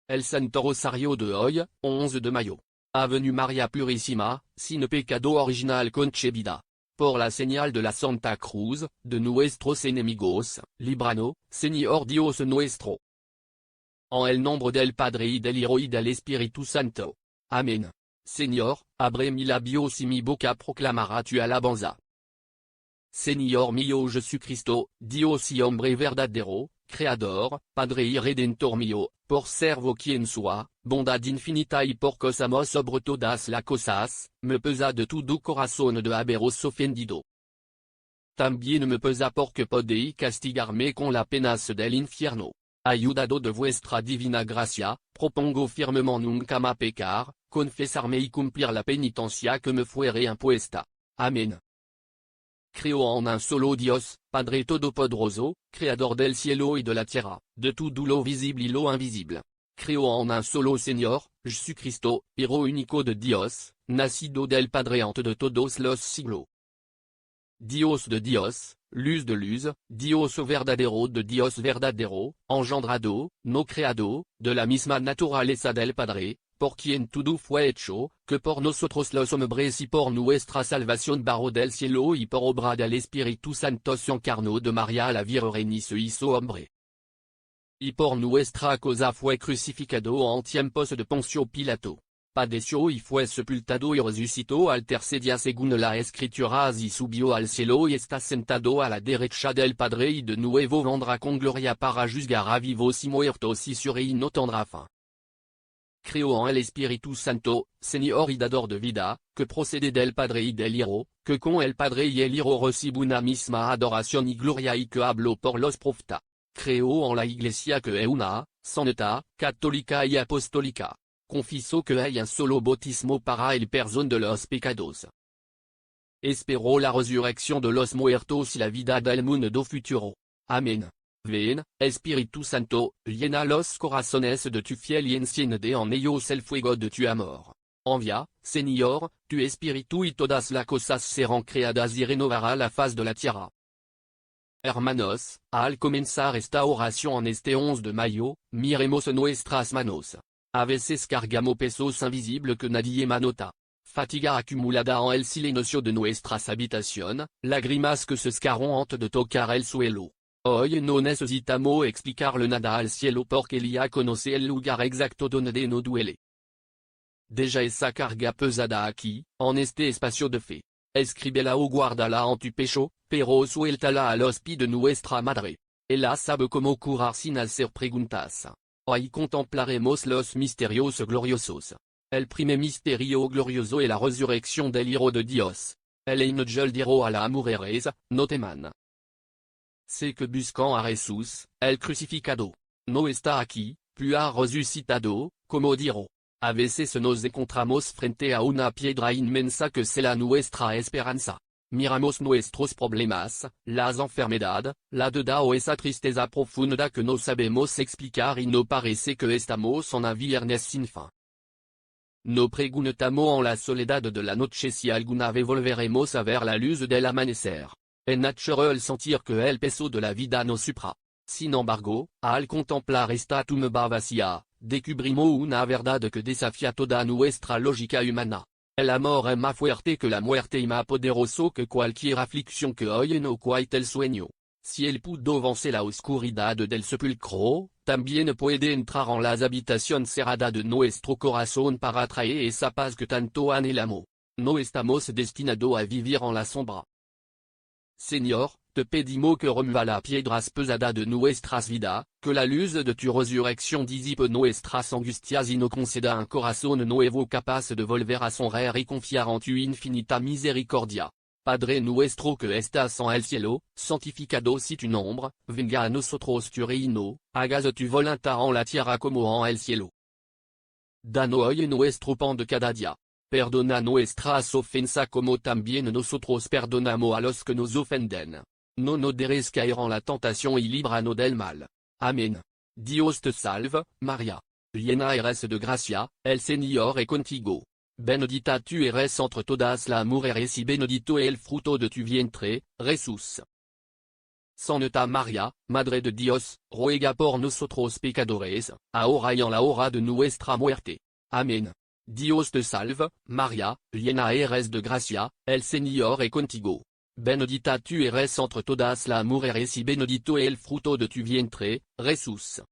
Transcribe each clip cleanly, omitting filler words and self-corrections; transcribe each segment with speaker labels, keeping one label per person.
Speaker 1: El Santo Rosario de Hoy, 11 de mayo. Avenue Maria Purissima, sin pecado original concebida. Por la señal de la Santa Cruz, de nuestros enemigos, libranos, Señor Dios nuestro. En el nombre del Padre y del Hijo y del Espíritu Santo. Amén. Señor, abre mi labios y mi boca proclamará tu alabanza. Señor mío Jesucristo, Dios y hombre verdadero, Creador, Padre y Redentor mío, por servo quien sois, bondad infinita y por amos sobre todas las cosas, me pesa de todo corazón de haberos ofendido. También me pesa porque podéis castigarme con la penas del infierno. Ayudado de vuestra divina gracia, propongo firmement nunca más pecar, confesarme y cumplir la penitencia que me fuere impuesta. Amén. Creo en un solo Dios, Padre Todopoderoso, Creador del cielo y de la tierra, de todo lo visible y lo invisible. Creo en un solo Señor, Jesucristo, Hijo único de Dios, nacido del Padre antes de todos los siglos. Dios de Dios, luz de luz, Dios verdadero de Dios verdadero, engendrado, no creado, de la misma naturaleza del Padre, por quien todo fue hecho, que por nosotros los hombres y por nuestra salvación bajo del cielo y por obra del Espíritu Santo se encarnó de María la Virgen y se hizo hombre. Y por nuestra causa fue crucificado en tiempos de Poncio Pilato. Padeció y fue sepultado y resucitó al tercer día según las Escrituras y subió al cielo y está sentado a la derecha del Padre y de nuevo vendrá con gloria para juzgar a vivos y muertos y sur y no tendrá fin. Creo en el Espíritu Santo, Señor y dador de vida, que procede del Padre y del Hijo, que con el Padre y el Hijo recibe una misma adoración y gloria y que habló por los profetas. Creo en la Iglesia que es una, santa, católica y apostólica. Confieso que hay un solo bautismo para el perdón de los pecados. Espero la resurrección de los muertos y la vida del mundo futuro. Amén. Ven, Espíritu Santo, llena los corazones de tu fiel y enciende en ellos el fuego de tu amor. Envía, Señor, tu Espíritu y todas las cosas serán creadas y renovará la faz de la tierra. Hermanos, al comenzar esta oración en este 11 de mayo, miremos nuestras manos. A veces cargamos pesos invisibles que nadie manota. Fatiga acumulada en el silencio de nuestras habitaciones, lágrimas que se escaron antes de tocar el suelo. Hoy no necesitamos explicarle nada al cielo porque ya conoce el lugar exacto donde nos duele. Deja esa carga pesada aquí, en este espacio de fe. Escríbela o guárdala en tu pecho, pero suéltala a los pies de nuestra Madre. Ella sabe cómo curar sin hacer preguntas. Hoy contemplaremos los misterios gloriosos. El primer misterio glorioso es la resurrección del Hijo de Dios. El ángel dijo a la mujeres, no teman. Sé que buscan a Jesús, el crucificado. No está aquí, pues ha resucitado, como dijo. A veces nos encontramos frente a una piedra inmensa que será nuestra esperanza. Miramos nuestros problemas, las enfermedades, la deuda o esa tristeza profunda que no sabemos explicar y no parece que estamos en un viernes sin fin. No preguntamos en la soledad de la noche si alguna vez volveremos a ver la luz del amanecer. Es natural sentir que el peso de la vida nos supera. Sin embargo, al contemplar esta tumba vacía, descubrimos una verdad que desafía toda nuestra lógica humana. El amor es más fuerte que la muerte y más poderoso que cualquier aflicción que hoy no quite el sueño. Si él pudo vencer la oscuridad del sepulcro, también puede entrar en las habitaciones cerradas de nuestro corazón para traer esa paz que tanto anhelamos. No estamos destinados a vivir en la sombra. Señor, te pedimos que remueva las piedras pesadas de nuestras vidas, que la luz de tu resurrección disipe nuestras angustias y nos conceda un corazón nuevo capaz de volver a sonreír y confiar en tu infinita misericordia. Padre nuestro que estás en el cielo, santificado sea tu nombre, venga a nosotros tu reino, hágase tu voluntad en la tierra como en el cielo. Danos hoy nuestro pan de cada día. Perdona nuestras ofensas como también nosotros perdonamos a los que nos ofenden. No nos dejes caer en la tentación y líbranos del mal. Amén. Dios te salve, María. Llena eres de gracia, el Señor es contigo. Bendita tú eres entre todas las mujeres y bendito es el fruto de tu vientre, Jesús. Santa María, Madre de Dios, ruega por nosotros pecadores, ahora y en la hora de nuestra muerte. Amén. Dios te salve, María, llena eres de gracia, el Señor es contigo. Benedita tu eres entre todas las mujeres y benedito es el fruto de tu vientre, Jesús.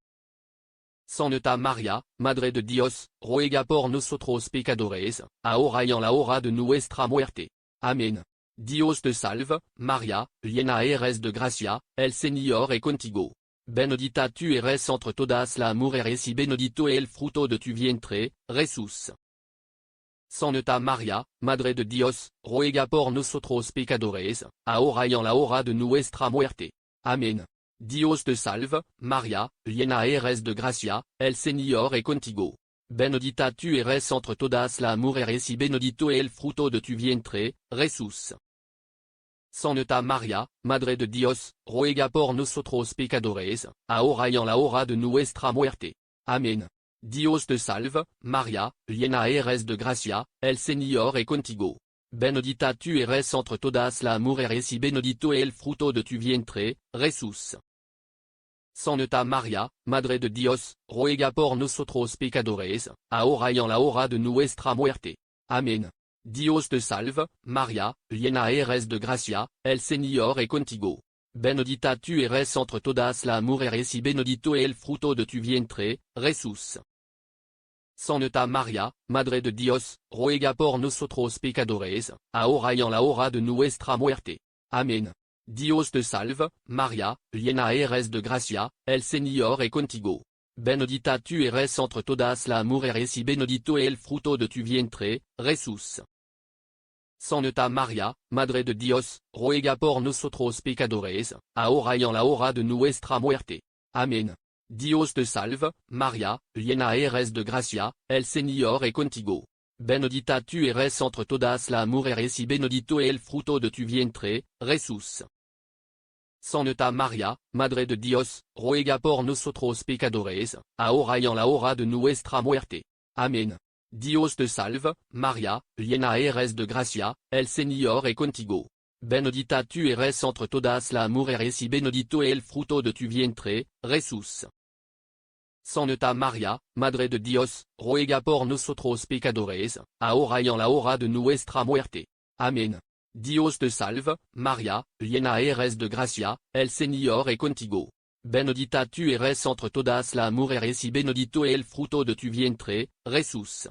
Speaker 1: Santa María, Madre de Dios, ruega por nosotros pecadores, ahora y en la hora de nuestra muerte. Amén. Dios te salve, María, llena eres de gracia, el Señor es contigo. Benedita tu eres entre todas las mujeres y benedito es el fruto de tu vientre, Jesús. Santa María, Madre de Dios, ruega por nosotros pecadores, ahora y en la hora de nuestra muerte. Amén. Dios te salve, María, llena eres de gracia, el Señor es contigo. Benedita tu eres entre todas las mujeres y benedito es el fruto de tu vientre, Jesús. Santa María, Madre de Dios, ruega por nosotros pecadores, ahora y en la hora de nuestra muerte. Amén. Dios te salve, María, llena eres de gracia, el Señor es contigo. Benedita tu eres entre todas las mujeres y benedito es el fruto de tu vientre, Jesús. Santa María, Madre de Dios, ruega por nosotros pecadores, ahora y en la hora de nuestra muerte. Amén. Dios te salve, María, llena eres de gracia, el Señor es contigo. Benedita tu eres entre todas las mujeres y benedito es el fruto de tu vientre, Jesús. Santa María, Madre de Dios, ruega por nosotros pecadores, ahora y en la hora de nuestra muerte. Amén. Dios te salve, María, llena eres de gracia, el Señor es contigo. Benedita tu eres entre todas las mujeres y benedito es el fruto de tu vientre, Jesús. Santa María, Madre de Dios, ruega por nosotros pecadores, ahora y en la hora de nuestra muerte. Amén. Dios te salve, María, llena eres de gracia, el Señor es contigo. Benedita tu eres entre todas las mujeres y benedito es el fruto de tu vientre, Jesús. Santa María, Madre de Dios, ruega por nosotros pecadores, ahora y en la hora de nuestra muerte. Amén. Dios te salve, María, llena eres de gracia, el Señor es contigo. Benedita tu eres entre todas las mujeres y benedito es el fruto de tu vientre, Jesús. Santa María, Madre de Dios, ruega por nosotros pecadores, ahora y en la hora de nuestra muerte. Amén. Dios te salve, María, llena eres de gracia, el Señor es contigo. Benedita tu eres entre todas las mujeres y benedito es el fruto de tu vientre, Jesús.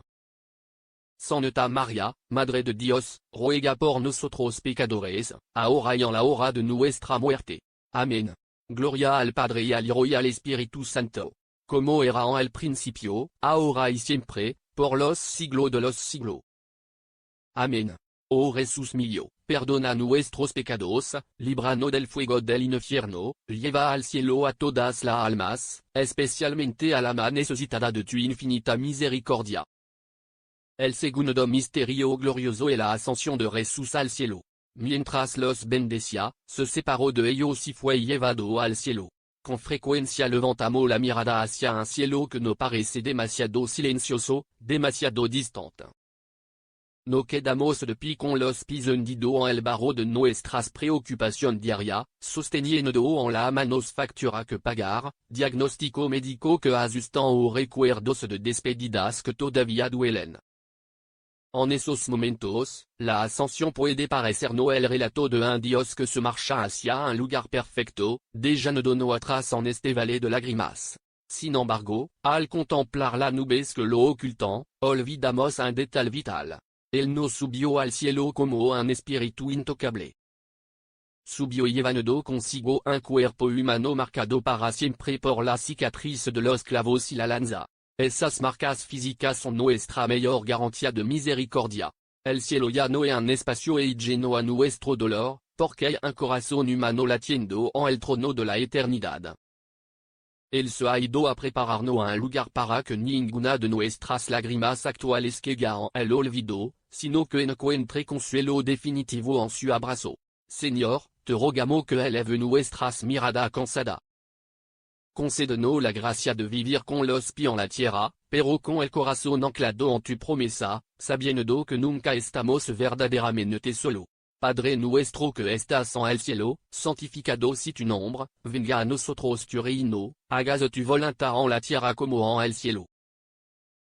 Speaker 1: Santa María, Madre de Dios, ruega por nosotros pecadores, ahora y en la hora de nuestra muerte. Amén. Gloria al Padre y al Hijo y al Espíritu Santo. Como era en el principio, ahora y siempre, por los siglos de los siglos. Amén. Oh Jesús mío, perdona nuestros pecados, líbranos del fuego del infierno, lleva al cielo a todas las almas, especialmente a la más necesitada de tu infinita misericordia. El segundo misterio glorioso es la ascensión de Jesús al cielo. Mientras los bendecía, se separó de ellos y fue llevado al cielo. Con frecuencia levantamos la mirada hacia un cielo que nos parece demasiado silencioso, demasiado distante. Nos quedamos de pie con los pies hundidos en el barro de nuestras preocupaciones diarias, sosteniendo en la manos facturas que pagar, diagnóstico médico que ajustan o recuerdos de despedidas que todavía duelen. En esos momentos, la ascensión puede parecernos el relato de un Dios que se marcha hacia un lugar perfecto, dejándonos atrás en este valle de lágrimas. Sin embargo, al contemplar las nubes que lo ocultan, olvidamos un detalle vital. Él no subió al cielo como un espíritu intocable. Subió llevando consigo un cuerpo humano marcado para siempre por la cicatriz de los clavos y la lanza. Esas marcas físicas son nuestra mayor garantía de misericordia. El cielo ya no es un espacio lleno a nuestro dolor, porque hay un corazón humano latiendo en el trono de la eternidad. Él se ha ido a prepararnos un lugar para que ninguna de nuestras lágrimas actuales caiga en el olvido, sino que encuentre consuelo definitivo en su abrazo. Señor, te rogamos que eleve nuestras miradas cansadas. Concédenos la gracia de vivir con los pies en la tierra, pero con el corazón anclado en tu promesa, sabiendo que nunca estamos verdaderamente solo. Padre nuestro que estás en el cielo, santificado si tu nombre, venga a nosotros tu reino, hágase tu voluntad en la tierra como en el cielo.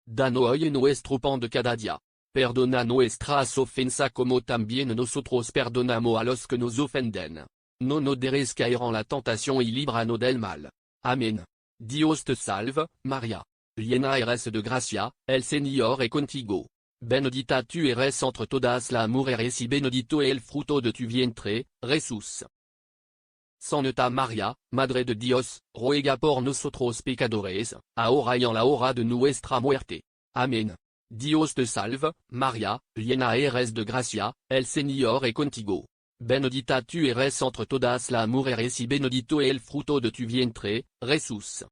Speaker 1: Danos hoy nuestro pan de cada día. Perdona nuestras ofensas como también nosotros perdonamos a los que nos ofenden. No nos dejes caer en la tentación y líbranos del mal. Amén. Dios te salve, María. Llena eres de gracia, el Señor es contigo. Benedita tu eres entre todas las mujeres y benedito es el fruto de tu vientre, Jesús. Santa María, Madre de Dios, ruega por nosotros pecadores, ahora y en la hora de nuestra muerte. Amén. Dios te salve, María, llena eres de gracia, el Señor es contigo. Benedita tu eres entre todas las mujeres y benedito es el fruto de tu vientre, Jesús.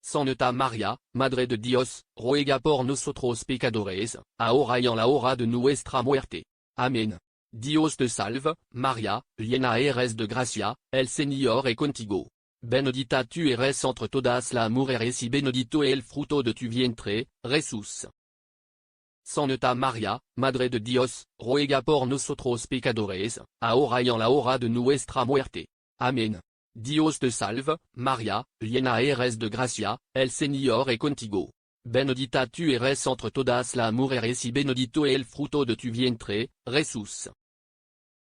Speaker 1: Santa María, Madre de Dios, ruega por nosotros pecadores, ahora y en la hora de nuestra muerte. Amén. Dios te salve, María, llena eres de gracia, el Señor es contigo. Benedita tu eres entre todas las mujeres y benedito es el fruto de tu vientre, Jesús. Santa María, Madre de Dios, ruega por nosotros pecadores, ahora y en la hora de nuestra muerte. Amén. Dios te salve, María, llena eres de gracia, el Señor es contigo. Benedita tu eres entre todas las mujeres y benedito es el fruto de tu vientre, Jesús.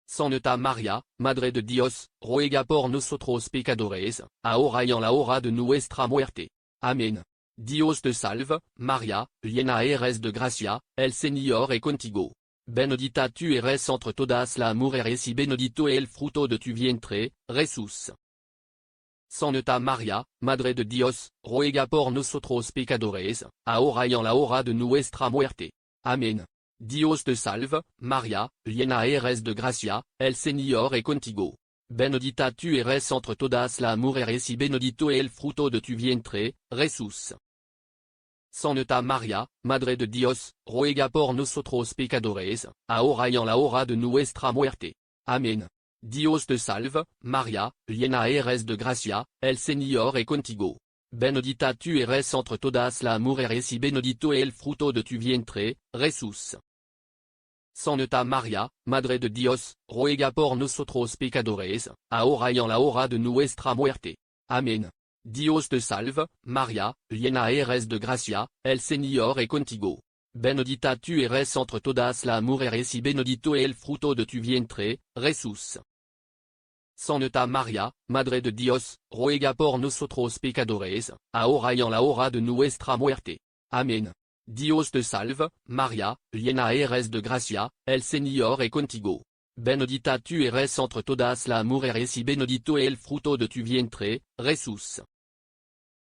Speaker 1: Santa María, Madre de Dios, ruega por nosotros pecadores, ahora y en la hora de nuestra muerte. Amén. Dios te salve, María, llena eres de gracia, el Señor es contigo. Benedita tu eres entre todas las mujeres y benedito es el fruto de tu vientre, Jesús. Santa María, Madre de Dios, ruega por nosotros pecadores, ahora y en la hora de nuestra muerte. Amén. Dios te salve, María, llena eres de gracia, el Señor es contigo. Benedita tu eres entre todas las mujeres y benedito es el fruto de tu vientre, Jesús. Santa María, Madre de Dios, ruega por nosotros pecadores, ahora y en la hora de nuestra muerte. Amén. Dios te salve, María, llena eres de gracia, el Señor es contigo. Benedita tu eres entre todas las mujeres y benedito es el fruto de tu vientre, Jesús. Santa María, Madre de Dios, ruega por nosotros pecadores, ahora y en la hora de nuestra muerte. Amén. Dios te salve, María, llena eres de gracia, el Señor es contigo. Benedita tu eres entre todas las mujeres y benedito es el fruto de tu vientre, Jesús. Santa María, Madre de Dios, ruega por nosotros pecadores, ahora y en la hora de nuestra muerte. Amén. Dios te salve, María, llena eres de gracia, el Señor es contigo. Benedita tu eres entre todas las mujeres y benedito es el fruto de tu vientre, Jesús.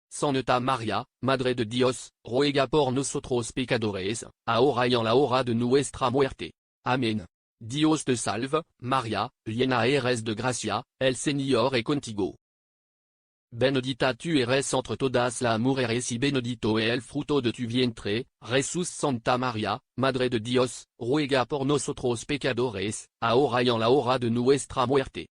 Speaker 1: Santa María, Madre de Dios, ruega por nosotros pecadores, ahora y en la hora de nuestra muerte. Amén. Dios te salve, María, llena eres de gracia, el Señor es contigo. Benedita tu eres entre todas las mujeres y benedito es el fruto de tu vientre, Jesús. Santa María, Madre de Dios, ruega por nosotros pecadores, ahora y en la hora de nuestra muerte.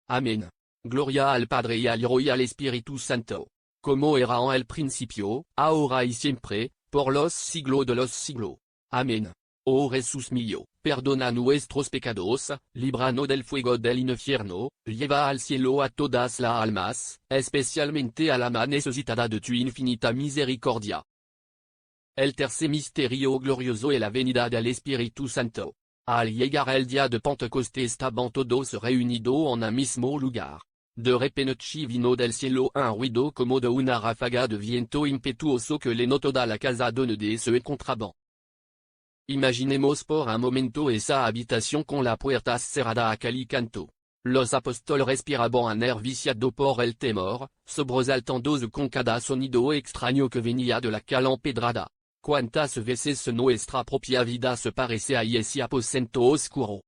Speaker 1: Amén. Gloria al Padre y al Hijo y al Espíritu Santo, como era en el principio, ahora y siempre, por los siglos de los siglos. Amén. Oh Jesús mío, perdona nuestros pecados, líbranos del fuego del infierno, lleva al cielo a todas las almas, especialmente a la más necesitada de tu infinita misericordia. El tercer misterio glorioso es la venida del Espíritu Santo. Al llegar el día de Pentecostés estaban todos reunidos en un mismo lugar. De repente vino del cielo un ruido como de una ráfaga de viento impetuoso que llenó toda la casa donde se encontraban. Imaginemos por un momento esa habitación con la puerta cerrada a cal y canto. Los apóstoles respiraban un air viciado por el temor, sobresaltándose con cada sonido extraño que venía de la cal empedrada. Cuántas veces nuestra propia vida se parece a ese aposento oscuro.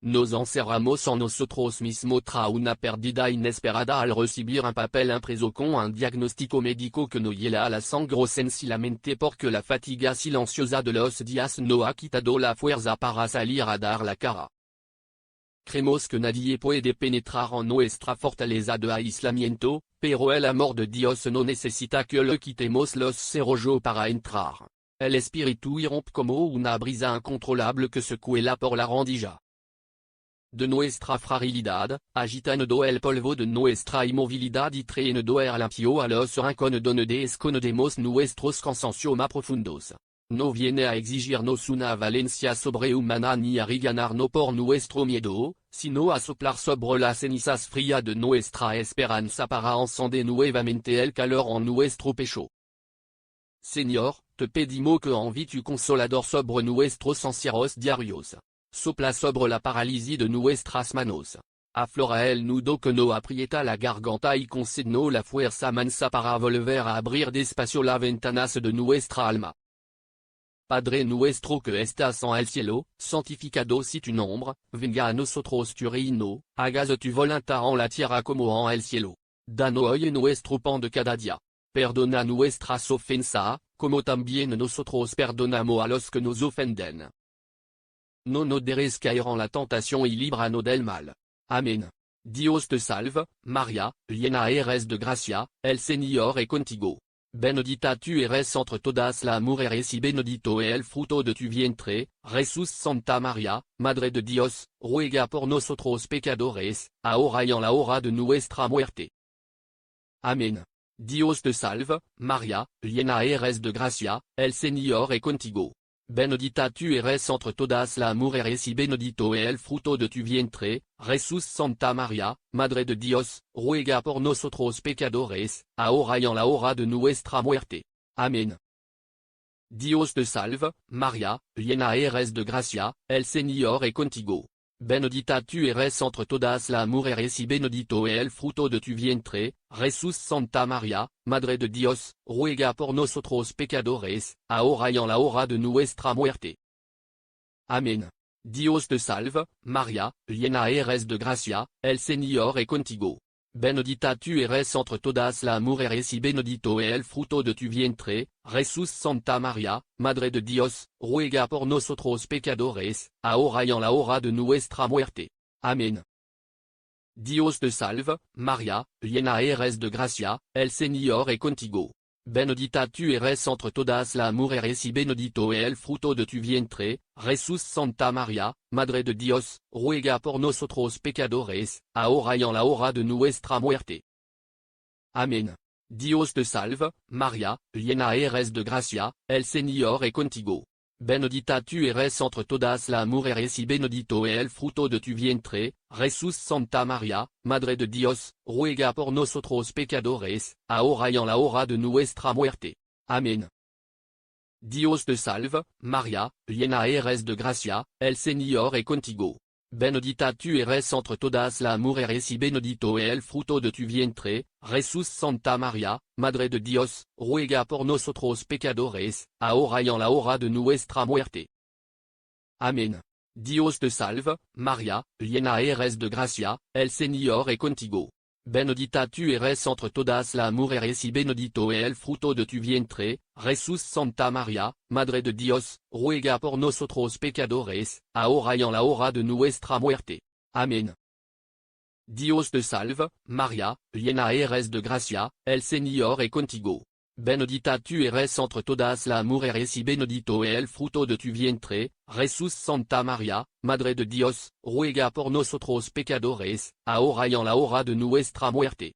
Speaker 1: Nos encerramos en nosotros mismos tras una pérdida inesperada al recibir un papel impreso con un diagnóstico médico que nos hiela la sangre sencillamente porque la fatiga silenciosa de los días nos ha quitado la fuerza para salir a dar la cara. Creemos que nadie puede penetrar en nuestra fortaleza de aislamiento, pero el amor de Dios no necesita que le quitemos los cerrojos para entrar. el espíritu irrompe como una brisa incontrolable que secuela por la rendija de nuestra fragilidad, agitando el polvo de nuestra inmovilidad y trayendo el limpio a los rincones donde escondemos nuestros cansancios más profundos. No viene a exigirnos una valencia sobrehumana ni a reganarnos por nuestro miedo, sino a soplar sobre las cenizas frías de nuestra esperanza para encender nuevamente el calor en nuestro pecho. Señor, te pedimos que envíes tu consolador sobre nuestros encierros diarios. Sopla sobre la parálisis de nuestras manos. Aflora el nudo que nos aprieta la garganta y concédenos la fuerza mansa para volver a abrir despacio las ventanas de nuestra alma. Padre nuestro que estás en el cielo, santificado sea tu nombre, venga a nosotros tu reino, hágase tu voluntad en la tierra como en el cielo. Danos hoy nuestro pan de cada día. Perdona nuestras ofensas, como también nosotros perdonamos a los que nos ofenden. No nos dejes caer en la tentación y líbranos del mal. Amén. Dios te salve, María, llena eres de gracia, el Señor es contigo. Benedita tu eres entre todas las mujeres y bendito es el fruto de tu vientre, Jesús. Santa María, Madre de Dios, ruega por nosotros pecadores, ahora y en la hora de nuestra muerte. Amén. Dios te salve, María, llena eres de gracia, el Señor es contigo. Benedita tu eres entre todas las mujeres y bendito es el fruto de tu vientre, Jesús. Santa María, Madre de Dios, ruega por nosotros pecadores, ahora y en la hora de nuestra muerte. Amén. Dios te salve, María, llena eres de gracia, el Señor es contigo. Benedita tu eres entre todas las mujeres y bendito es el fruto de tu vientre, Jesús. Santa María, Madre de Dios, ruega por nosotros pecadores, ahora y en la hora de nuestra muerte. Amén. Dios te salve, María, llena eres de gracia, el Señor es contigo. Benedita tu eres entre todas las mujeres y bendito es el fruto de tu vientre, Jesús. Santa María, Madre de Dios, ruega por nosotros pecadores, ahora y en la hora de nuestra muerte. Amén. Dios te salve, María, llena eres de gracia, el Señor es contigo. Benedita tu eres entre todas las mujeres y bendito es el fruto de tu vientre, Jesús. Santa María, Madre de Dios, ruega por nosotros pecadores, ahora y en la hora de nuestra muerte. Amén. Dios te salve, María, llena eres de gracia, el Señor es contigo. Benedita tu eres entre todas las mujeres y bendito es el fruto de tu vientre, Jesús. Santa María, Madre de Dios, ruega por nosotros pecadores, ahora y en la hora de nuestra muerte. Amén. Dios te salve, María, llena eres de gracia, el Señor es contigo. Benedita tu eres entre todas las mujeres y bendito es el fruto de tu vientre, Jesús. Santa María, Madre de Dios, ruega por nosotros pecadores, ahora y en la hora de nuestra muerte. Amén. Dios te salve, María, llena eres de gracia, el Señor es contigo. Benedita tu eres entre todas las mujeres y bendito es el fruto de tu vientre, Jesús. Santa María, Madre de Dios, ruega por nosotros pecadores, ahora y en la hora de nuestra muerte. Amén. Dios te salve, María, llena eres de gracia, el Señor es contigo. Benedita tu eres entre todas las mujeres y bendito es el fruto de tu vientre, Jesús. Santa María, Madre de Dios, ruega por nosotros pecadores, ahora y en la hora de nuestra muerte.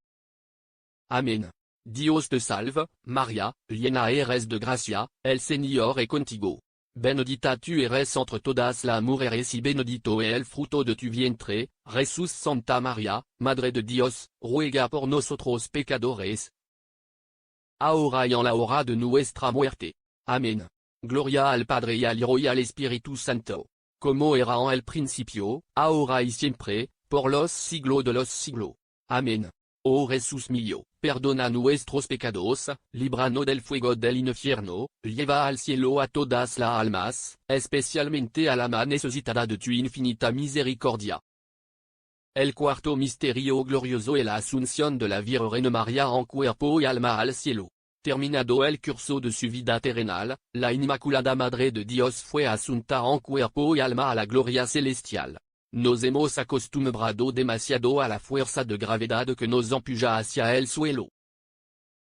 Speaker 1: Amén. Dios te salve, María, llena eres de gracia, el Señor es contigo. Benedita tu eres entre todas las mujeres y bendito es el fruto de tu vientre, Jesús. Santa María, Madre de Dios, ruega por nosotros pecadores, ahora y en la hora de nuestra muerte. Amén. Gloria al Padre y al Hijo y al Espíritu Santo, como era en el principio, ahora y siempre, por los siglos de los siglos. Amén. Oh Jesús mío, perdona nuestros pecados, líbranos del fuego del infierno, lleva al cielo a todas las almas, especialmente a la más necesitada de tu infinita misericordia. El cuarto misterio glorioso es la asunción de la Virgen María en cuerpo y alma al cielo. Terminado el curso de su vida terrenal, la Inmaculada Madre de Dios fue asunta en cuerpo y alma a la gloria celestial. Nos hemos acostumbrado demasiado a la fuerza de gravedad que nos empuja hacia el suelo.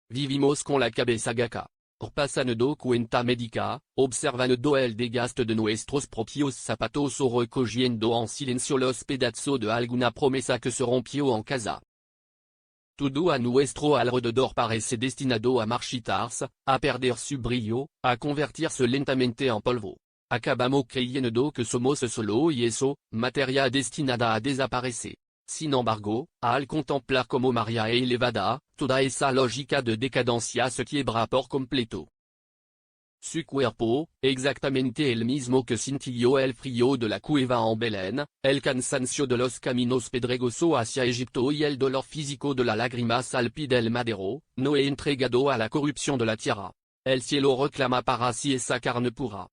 Speaker 1: Vivimos con la cabeza gacha. Pasando cuenta medica, observando el desgaste de nuestros propios zapatos o recogiendo en silencio los pedazos de alguna promesa que se rompió en casa. Todo a nuestro alrededor parece destinado a marchitarse, a perder su brillo, a convertirse lentamente en polvo. Acabamos creyendo que somos solo y eso, materia destinada a desaparecer. Sin embargo, al contemplar como María es elevada, toda esa lógica de decadencia se quiebra por completo. Su cuerpo, exactamente el mismo que sintió el frío de la cueva en Belén, el cansancio de los caminos pedregosos hacia Egipto y el dolor físico de la lágrima al pie del madero, no he entregado a la corrupción de la tierra. El cielo reclama para sí esa carne pura.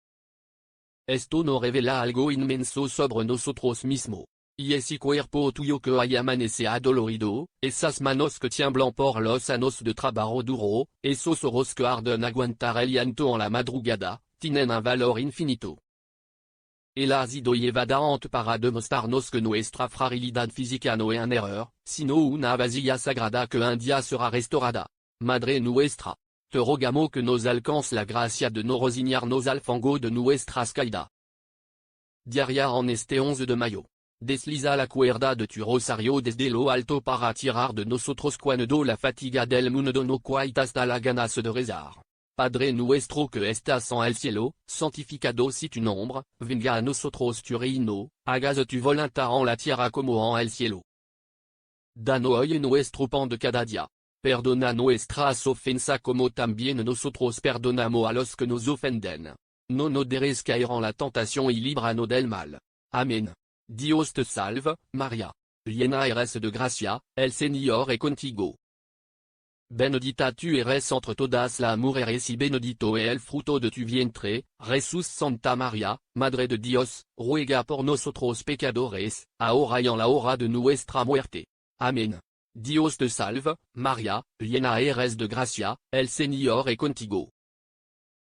Speaker 1: Esto nos revela algo inmenso sobre nosotros mismos. Y ese cuerpo tuyo que hoy amanece adolorido, esas manos que tiemblan por los años de trabajo duro, esos ojos que arden aguantar el llanto en la madrugada, tienen un valor infinito. Él ha sido llevada para demostrarnos que nuestra fragilidad física no es un error, sino una vasija sagrada que un día será restaurada. Madre nuestra, te rogamos que nos alcance la gracia de no resignarnos al fango de nuestras caídas. Diaria en este 11 de mayo. Desliza la cuerda de tu rosario desde lo alto para tirar de nosotros cuando la fatiga del mundo no cuaitas da la ganas de rezar. Padre nuestro que estás en el cielo, santificado sea tu nombre, venga a nosotros tu reino, hágase tu voluntad en la tierra como en el cielo. Danos hoy nuestro pan de cada día. Perdona nuestras ofensas como también nosotros perdonamos a los que nos ofenden. No nos dejes caer en la tentación y líbranos del mal. Amén. Dios te salve, María. Llena eres de gracia, el Señor es contigo. Benedita tu eres entre todas las mujeres y bendito es el fruto de tu vientre, Jesús. Santa María, Madre de Dios, ruega por nosotros pecadores, ahora y en la hora de nuestra muerte. Amén. Dios te salve, María, llena eres de gracia, el Señor es contigo.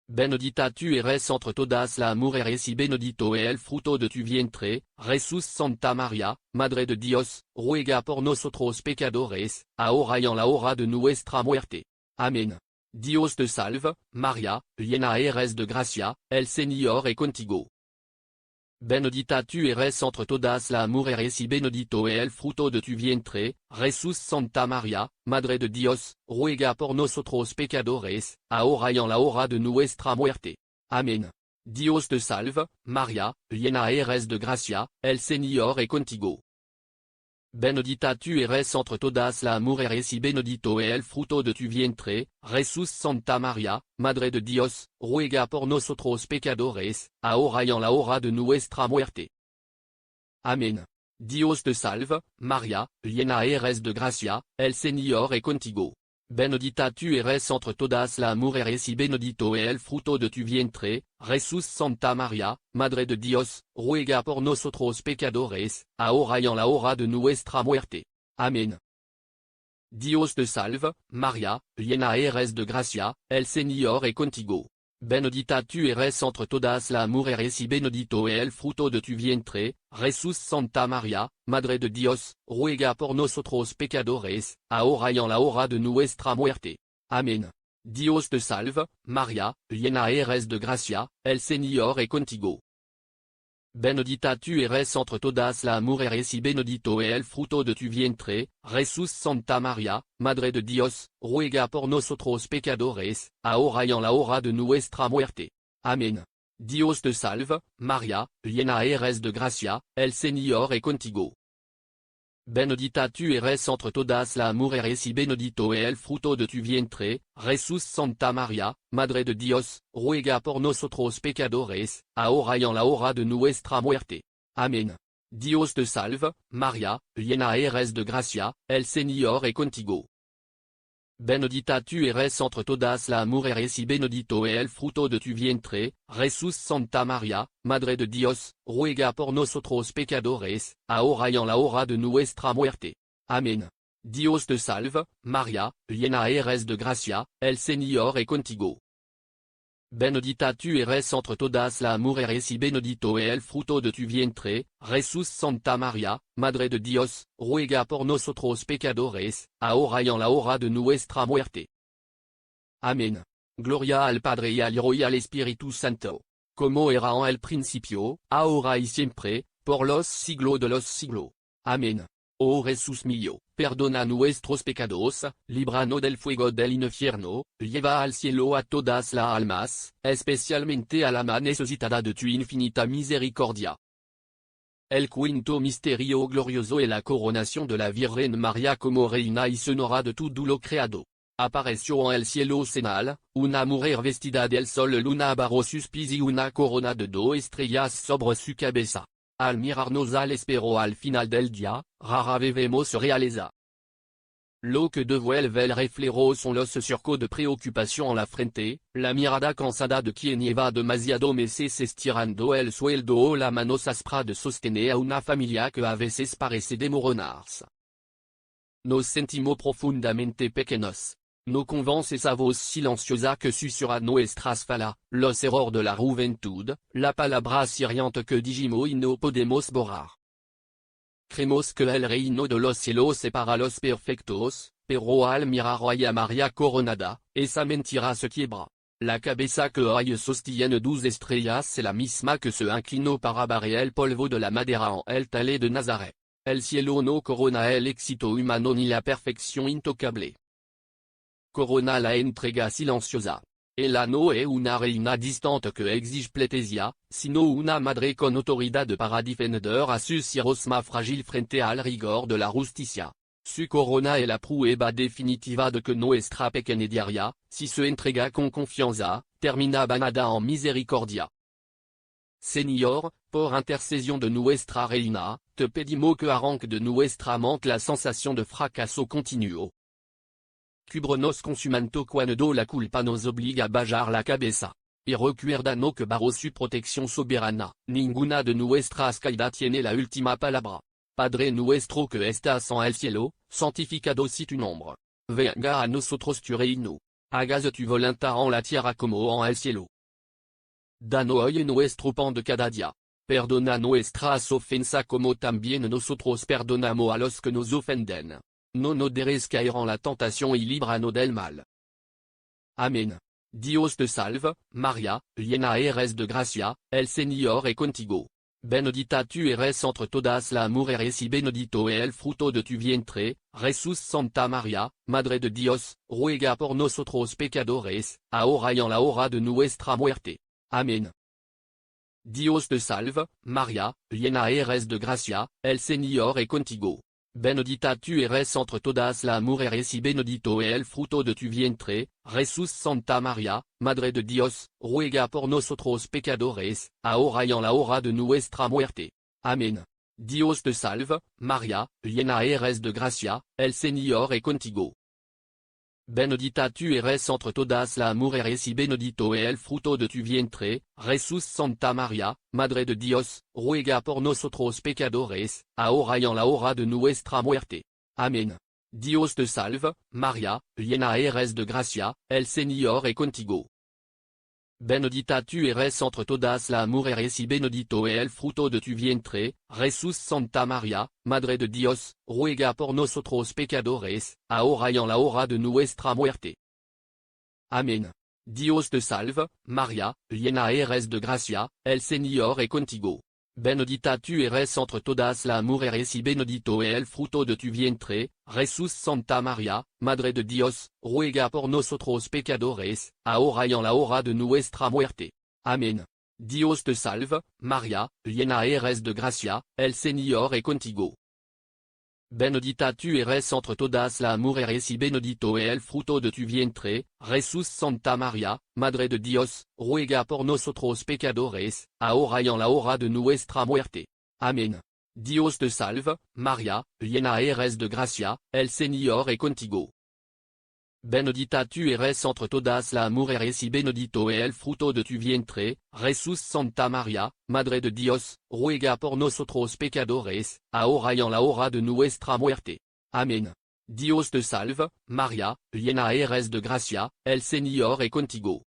Speaker 1: Benedita tu eres entre todas las mujeres y bendito es el fruto de tu vientre, Jesús. Santa María, Madre de Dios, ruega por nosotros pecadores, ahora y en la hora de nuestra muerte. Amén. Dios te salve, María, llena eres de gracia, el Señor es contigo. Benedita tu eres entre todas las mujeres y bendito es el fruto de tu vientre, Jesús. Santa María, Madre de Dios, ruega por nosotros pecadores, ahora y en la hora de nuestra muerte. Amén. Dios te salve, María, llena eres de gracia, el Señor es contigo. Benedita tu eres entre todas las mujeres y bendito es el fruto de tu vientre, Jesús. Santa María, Madre de Dios, ruega por nosotros pecadores, ahora y en la hora de nuestra muerte. Amén. Dios te salve, María, llena eres de gracia, el Señor es contigo. Benedita tu eres entre todas las mujeres y bendito es el fruto de tu vientre, Jesús. Santa María, Madre de Dios, ruega por nosotros pecadores, ahora y en la hora de nuestra muerte. Amén. Dios te salve, María, llena eres de gracia, el Señor es contigo. Benedita tu eres entre todas las mujeres y bendito es el fruto de tu vientre, Jesús. Santa María, Madre de Dios, ruega por nosotros pecadores, ahora y en la hora de nuestra muerte. Amén. Dios te salve, María, llena eres de gracia, el Señor es contigo. Benedita tu eres entre todas las mujeres y bendito es el fruto de tu vientre, Jesús. Santa María, Madre de Dios, ruega por nosotros pecadores, ahora y en la hora de nuestra muerte. Amén. Dios te salve, María, llena eres de gracia, el Señor es contigo. Benedita tu eres entre todas las mujeres y bendito es el fruto de tu vientre, Jesús. Santa María, Madre de Dios, ruega por nosotros pecadores, ahora y en la hora de nuestra muerte. Amén. Dios te salve, María, llena eres de gracia, el Señor es contigo. Benedita tu eres entre todas las mujeres y bendito es el fruto de tu vientre, Jesús. Santa María, Madre de Dios, ruega por nosotros pecadores, ahora y en la hora de nuestra muerte. Amén. Dios te salve, María, llena eres de gracia, el Señor es contigo. Benedita tu eres entre todas las mujeres y bendito es el fruto de tu vientre, Jesús. Santa María, Madre de Dios, ruega por nosotros pecadores, ahora y en la hora de nuestra muerte. Amén. Gloria al Padre y al Hijo y al Espíritu Santo. Como era en el principio, ahora y siempre, por los siglos de los siglos. Amén. Oh Jesús mío, perdona nuestros pecados, líbranos del fuego del infierno, lleva al cielo a todas las almas, especialmente a la más necesitada de tu infinita misericordia. El quinto misterio glorioso es la coronación de la Virgen María como reina y sonora de todo lo creado. Apareció en el cielo cenal, una mujer vestida del sol luna barro suspis y una corona de 2 estrellas sobre su cabeza. Al mirarnos al espejo al final del día, rara vez vemos realeza. Lo que devuelve el reflejo son los surcos de preocupación en la frente, la mirada cansada de quien lleva demasiado meses estirando el sueldo o la mano aspra de sostener a una familia que a veces parece desmoronarse. Nos sentimos profundamente pequeños. No convence esa voz silenciosa que susurra nuestras falas, los errores de la juventud, la palabra siriente que dijimos y no podemos borrar. Creemos que el reino de los cielos es para los perfectos, pero al mirar hoy a María coronada, esa mentira se quiebra. La cabeza que hoy sostiene 12 estrellas es la misma que se inclinó para barrer el polvo de la madera en el taller de Nazaret. El cielo no corona el éxito humano ni la perfección intocable. Corona la entrega silenciosa. Ella no es una reina distante que exige pleitesía, sino una madre con autoridad para defender a sus hijos más frágil frente al rigor de la justicia. Su corona es la prueba definitiva de que nuestra pequeñería, si se entrega con confianza, termina banada en misericordia. Señor, por intercesión de nuestra reina, te pedimos que arranque de nuestra mente la sensación de fracaso continuo. Cúbrenos con su manto cuando la culpa nos obliga a bajar la cabeza. Y recuérdanos que bajo su protección soberana, ninguna de nuestras caídas tiene la última palabra. Padre nuestro que estás en el cielo, santificado sea tu nombre. Venga a nosotros tu reino. Hágase tu voluntad en la tierra como en el cielo. Danos hoy nuestro pan de cada día. Perdona nuestras ofensas como también nosotros perdonamos a los que nos ofenden. No nos dejes caer en la tentación y líbranos del mal. Amén. Dios te salve, María, llena eres de gracia, el Señor es contigo. Benedita tu eres entre todas las mujeres y bendito es el fruto de tu vientre, Jesús. Santa María, Madre de Dios, ruega por nosotros pecadores, ahora y en la hora de nuestra muerte. Amén. Dios te salve, María, llena eres de gracia, el Señor es contigo. Benedita tu eres entre todas las mujeres y bendito es el fruto de tu vientre, Jesús. Santa María, Madre de Dios, ruega por nosotros pecadores, ahora y en la hora de nuestra muerte. Amén. Dios te salve, María, llena eres de gracia, el Señor es contigo. Benedita tu eres entre todas las mujeres y bendito es el fruto de tu vientre, Jesús. Santa María, Madre de Dios, ruega por nosotros pecadores, ahora y en la hora de nuestra muerte. Amén. Dios te salve, María, llena eres de gracia, el Señor es contigo. Benedita tu eres entre todas las mujeres y bendito es el fruto de tu vientre, Jesús. Santa María, Madre de Dios, ruega por nosotros pecadores, ahora y en la hora de nuestra muerte. Amén. Dios te salve, María, llena eres de gracia, el Señor es contigo. Benedita tu eres entre todas las mujeres y bendito es el fruto de tu vientre, Jesús. Santa María, Madre de Dios, ruega por nosotros pecadores, ahora y en la hora de nuestra muerte. Amén. Dios te salve, María, llena eres de gracia, el Señor es contigo. Benedita tu eres entre todas las mujeres y bendito es el fruto de tu vientre, Jesús. Santa María, Madre de Dios, ruega por nosotros pecadores, ahora y en la hora de nuestra muerte. Amén. Dios te salve, María, llena eres de gracia, el Señor es contigo. Benedita tu eres entre todas las mujeres y bendito es el fruto de tu vientre, Jesús. Santa María, Madre de Dios, ruega por nosotros pecadores, ahora y en la hora de nuestra muerte. Amén. Dios te salve, María, llena eres de gracia, el Señor es contigo.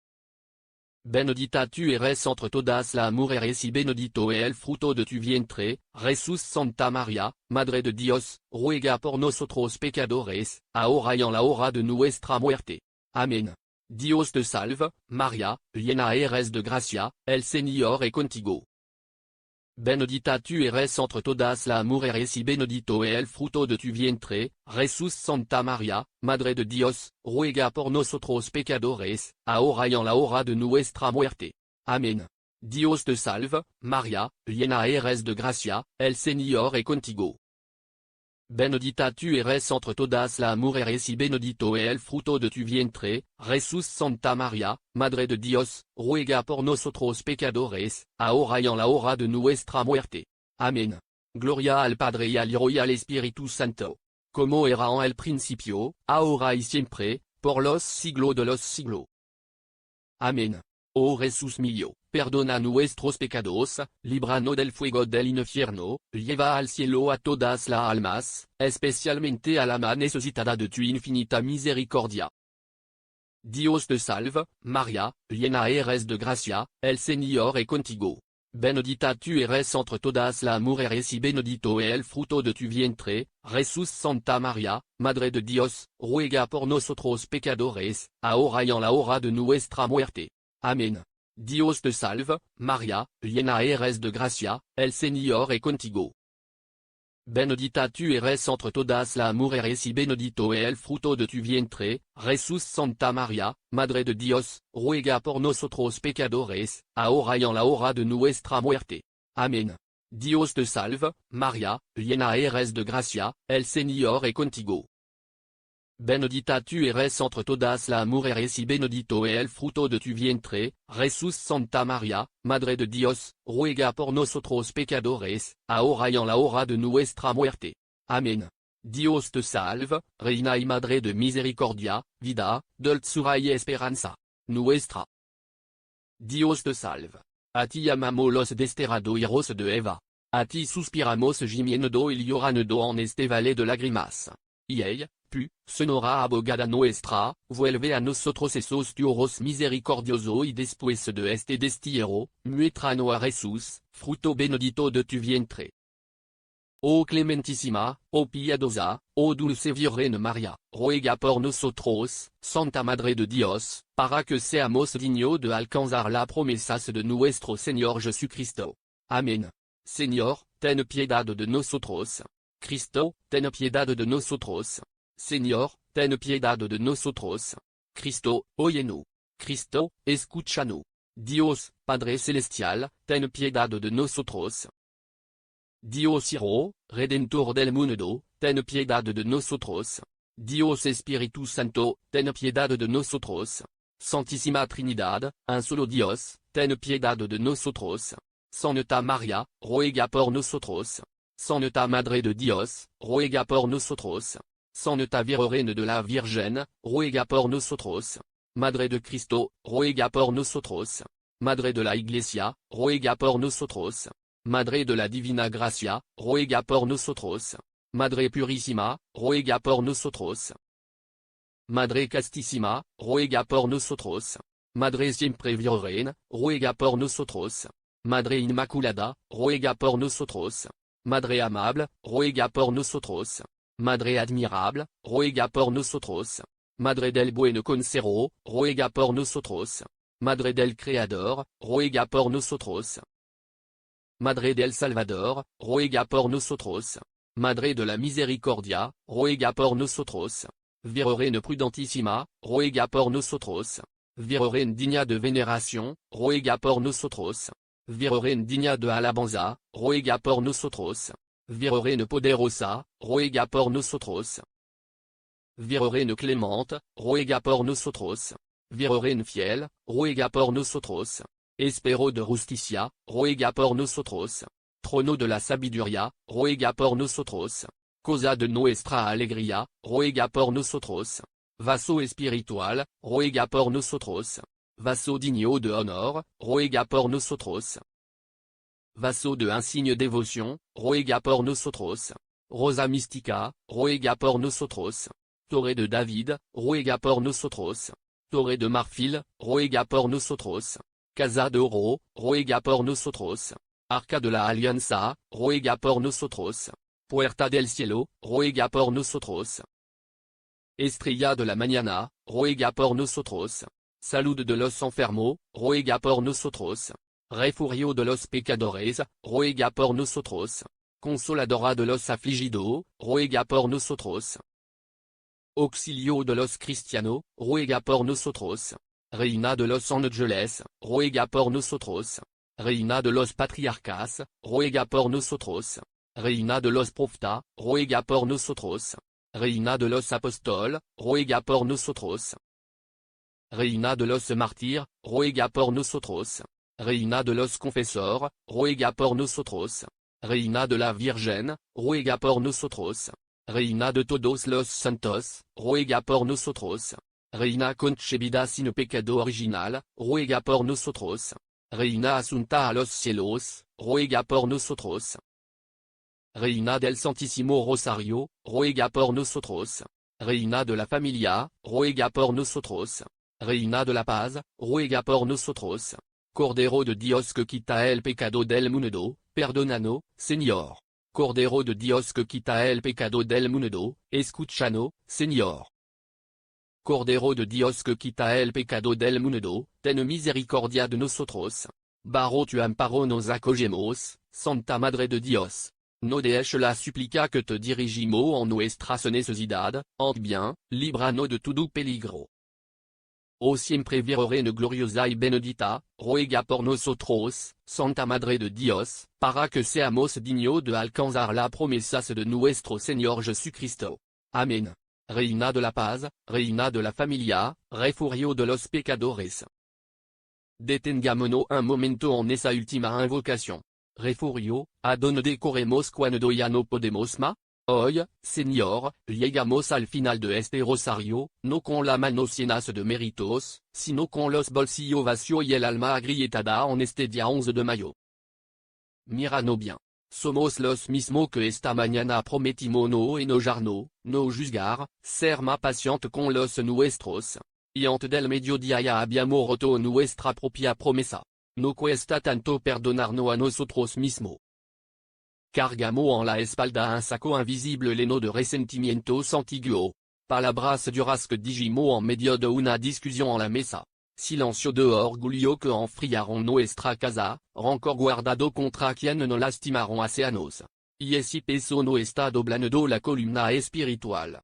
Speaker 1: Benedita tu eres entre todas las mujeres y bendito es el fruto de tu vientre, Jesús. Santa María, Madre de Dios, ruega por nosotros pecadores, ahora y en la hora de nuestra muerte. Amén. Dios te salve, Maria, llena eres de gracia, el Señor es contigo. Benedicta tu eres entre todas las mujeres y bendito es el fruto de tu vientre, Jesús. Santa María, Madre de Dios, ruega por nosotros pecadores, ahora y en la hora de nuestra muerte. Amén. Dios te salve, María, llena eres de gracia, el Señor es contigo. Benedicta tu eres entre todas las mujeres y bendito es el fruto de tu vientre, Jesús. Santa María, Madre de Dios, ruega por nosotros pecadores, ahora y en la hora de nuestra muerte. Amén. Gloria al Padre y al Hijo y al Espíritu Santo. Como era en el principio, ahora y siempre, por los siglos de los siglos. Amén. Oh Jesús mío, perdona nuestros pecados, líbranos del fuego del infierno, lleva al cielo a todas las almas, especialmente a la más necesitada de tu infinita misericordia. Dios te salve, María, llena eres de gracia, el Señor es contigo. Benedicta tu eres entre todas las mujeres y bendito es el fruto de tu vientre, Jesús. Santa María, Madre de Dios, ruega por nosotros pecadores, ahora y en la hora de nuestra muerte. Amén. Dios te salve, María, llena eres de gracia, el Señor es contigo. Benedicta tu eres entre todas las mujeres y bendito es el fruto de tu vientre, Jesús. Santa María, Madre de Dios, ruega por nosotros pecadores, ahora y en la hora de nuestra muerte. Amén. Dios te salve, María, llena eres de gracia, el Señor es contigo. Benedicta tu eres entre todas las mujeres y bendito es el fruto de tu vientre, Jesús. Santa María, Madre de Dios, ruega por nosotros pecadores, ahora y en la hora de nuestra muerte. Amén. Dios te salve, Reina y Madre de misericordia, vida, dulzura y esperanza nuestra. Dios te salve. A ti llamamos los desterrados hijos de Eva. A ti suspiramos gimiendo y llorando en este valle de lágrimas. Y ella, sonora abogada nuestra, vuelve a nosotros esos turos misericordioso y después de este destierro, muéstranos a Jesús, fruto bendito de tu vientre. Oh clementísima, oh piadosa, oh dulce Virgen María, ruega por nosotros, Santa Madre de Dios, para que seamos dignos de alcanzar las promesas de nuestro Señor Jesucristo. Amén. Señor, ten piedad de nosotros. Cristo, ten piedad de nosotros. Señor, ten piedad de nosotros. Cristo, óyenos. Cristo, escúchanos. Dios, Padre Celestial, ten piedad de nosotros. Dios Hijo, Redentor del mundo, ten piedad de nosotros. Dios Espíritu Santo, ten piedad de nosotros. Santísima Trinidad, un solo Dios, ten piedad de nosotros. Santa María, ruega por nosotros. Santa Madre de Dios, ruega por nosotros. Santa Virgen de la Virgen, ruega por nosotros. Madre de Cristo, ruega por nosotros. Madre de la Iglesia, ruega por nosotros. Madre de la Divina Gracia, ruega por nosotros. Madre Purísima, ruega por nosotros. Madre Castísima, ruega por nosotros. Madre Siempre Virgen, ruega por nosotros. Madre Inmaculada, ruega por nosotros. Madre Amable, ruega por nosotros. Madre admirable, ruega por nosotros. Madre del buen consejero, ruega por nosotros. Madre del Creador, ruega por nosotros. Madre del Salvador, ruega por nosotros. Madre de la Misericordia, ruega por nosotros. Virgen prudentísima, ruega por nosotros. Virgen digna de veneración, ruega por nosotros. Virgen digna de alabanza, ruega por nosotros. Virgen poderosa, ruega por nosotros. Virgen clémente, ruega por nosotros. Virgen fiel, ruega por nosotros. Espero de justicia, ruega por nosotros. Trono de la sabiduría, ruega por nosotros. Causa de nuestra alegría, ruega por nosotros. Vaso espiritual, ruega por nosotros. Vaso digno de honor, ruega por nosotros. Vaso de insigne dévotion, ruega por nosotros. Rosa Mystica, ruega por nosotros. Torre de David, ruega por nosotros. Torre de marfil, ruega por nosotros. Casa de oro, ruega por nosotros. Arca de la Alianza, ruega por nosotros. Puerta del cielo, ruega por nosotros. Estrella de la mañana, ruega por nosotros. Salud de los enfermos, ruega por nosotros. Refugio de los pecadores, ruega por nosotros. Consoladora de los afligidos, ruega por nosotros. Auxilio de los cristianos, ruega por nosotros. Reina de los ángeles, ruega por nosotros. Reina de los patriarcas, ruega por nosotros. Reina de los profetas, ruega por nosotros. Reina de los apóstoles, ruega por nosotros. Reina de los mártires, ruega por nosotros. Reina de los confesores, ruega por nosotros. Reina de la Virgen, ruega por nosotros. Reina de todos los santos, ruega por nosotros. Reina concebida sin pecado original, ruega por nosotros. Reina asunta a los cielos, ruega por nosotros. Reina del Santísimo Rosario, ruega por nosotros. Reina de la Familia, ruega por nosotros. Reina de la Paz, ruega por nosotros. Cordero de Dios que quita el pecado del mundo, perdónanos, Señor. Cordero de Dios que quita el pecado del mundo, escúchanos, Señor. Cordero de Dios que quita el pecado del mundo, ten misericordia de nosotros. Baro tu amparo nos acogemos, Santa Madre de Dios. No dejes la súplica que te dirigimos en nuestras necesidades, en bien, líbranos de todo peligro. O siempre virgen gloriosa y benedita, ruega por nosotros, Santa Madre de Dios, para que seamos dignos de alcanzar las promesas de nuestro Señor Jesucristo. Amén. Reina de la Paz, Reina de la Familia, Refugio de los pecadores. Detengámonos un momento en esa última invocación. Refugio, ¿a dónde decorremos cuando ya no podemos más? Hoy, Señor, llegamos al final de este rosario, no con las manos llenas de méritos, sino con los bolsillos vacíos y el alma agrietada en este día 11 de mayo. Míranos bien. Somos los mismos que esta mañana prometimos no enojarnos, no juzgar, ser más pacientes con los nuestros. Y antes del mediodía ya habíamos roto nuestra propia promesa. No cuesta tanto perdonarnos a nosotros mismos. Cargamos en la espalda un saco invisible lleno de resentimientos antiguos. Palabras duras que dijimos en medio de una discusión en la mesa. Silencio de orgullo que enfriaron nuestra casa, rancor guardado contra quien no lastimaron hacia nos. Y ese peso no está doblando la columna espiritual.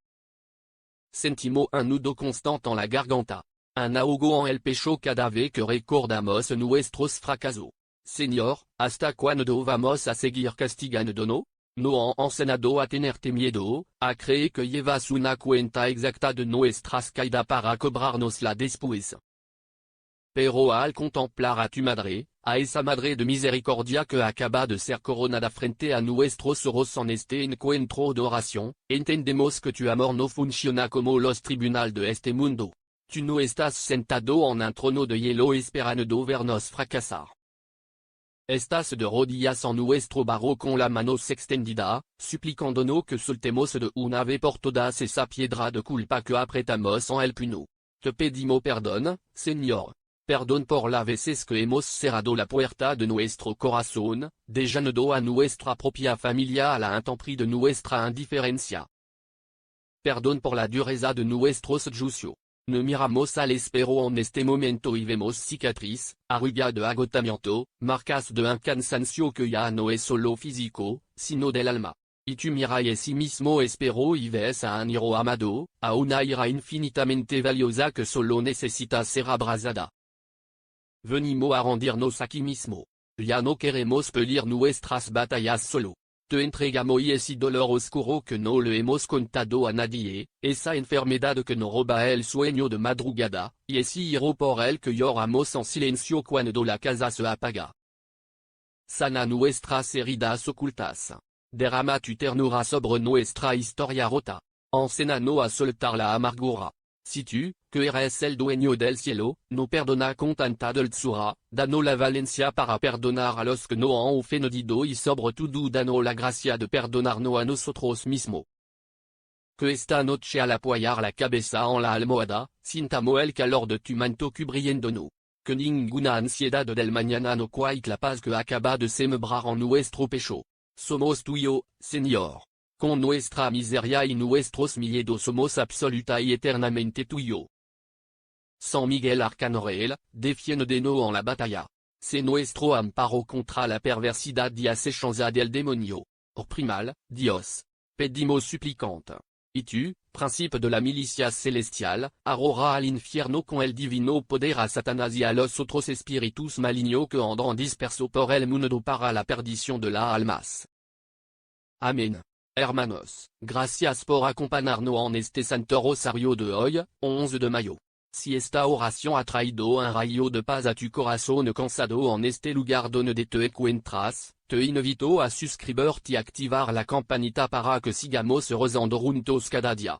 Speaker 1: Sentimos un nudo constant en la garganta. Un ahogo en el pecho cada vez que recordamos nuestros fracasos. Señor, ¿hasta cuándo vamos a seguir castigándonos? No han enseñado a tenerte miedo, a creer que llevas una cuenta exacta de nuestras caídas para cobrárnosla después. Pero al contemplar a tu madre, a esa madre de misericordia que acaba de ser coronada frente a nuestros ojos en este encuentro de oración, entendemos que tu amor no funciona como los tribunales de este mundo. Tu no estás sentado en un trono de hielo esperando vernos fracasar. Estás de rodillas en nuestro barro con la mano extendida, suplicándonos que soltemos de una vez por todas esa piedra de culpa que apretamos en el puño. Te pedimos perdón, Señor. Perdón por las veces que hemos cerrado la puerta de nuestro corazón, dejando a nuestra propia familia a la intempérie de nuestra indiferencia. Perdón por la dureza de nuestros juicios. No miramos al espejo en este momento y vemos cicatriz, arrugas de agotamiento, marcas de un cansancio que ya no es solo físico, sino del alma. Y tu miras ese mismo espejo y ves a un hijo amado, a una ira infinitamente valiosa que solo necesita ser abrazada. Venimos a rendirnos aquí mismo. Ya no queremos pelear nuestras batallas solo. Te entregamos ese dolor oscuro que no le hemos contado a nadie, esa enfermedad que nos roba el sueño de madrugada, y ese hierro por el que lloramos en silencio cuando la casa se apaga. Sana nuestras heridas ocultas. Derrama tu ternura sobre nuestra historia rota. Enséñanos a soltar la amargura. Si tú, que eres el dueño del cielo, no perdona con tanta dulzura, danos la valencia para perdonar a los que no han ofendido y sobre todo danos la gracia de perdonarnos a nosotros mismos. Que esta noche al apoyar la cabeza en la almohada, sintamos el calor de tu manto cubriéndonos. Que ninguna ansiedad del mañana no quite la paz que acaba de sembrar en nuestro pecho. Somos tuyos, Señor. Con nuestra miseria y nuestros miedos somos absoluta y eternamente tuyo. San Miguel Arcángel, defiende de no en la batalla. C'est nuestro amparo contra la perversidad y acechanza del demonio. Primal, Dios. Pedimos supplicante. Y tu, principe de la milicia celestial, arrora al infierno con el divino poder a Satanás y a los otros espíritus malignos que andan disperso por el mundo para la perdición de las almas. Amén. Hermanos, gracias por acompañarnos en este santo rosario de hoy, 11 de mayo. Si esta oración ha traído un rayo de paz a tu corazón cansado en este lugar donde te encuentras, te invito a suscribirte y activar la campanita para que sigamos rezando juntos cada día.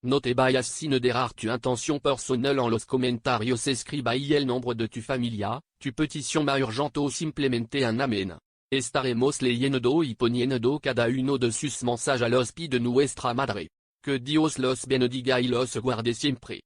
Speaker 1: No te vayas sin dejar tu intención personal en los comentarios, escriba ahí el nombre de tu familia, tu petición más urgente o simplemente un amén. Estaremos leyendo y poniendo cada uno de sus mensajes a los pies de nuestra madre. Que Dios los bendiga y los guarde siempre.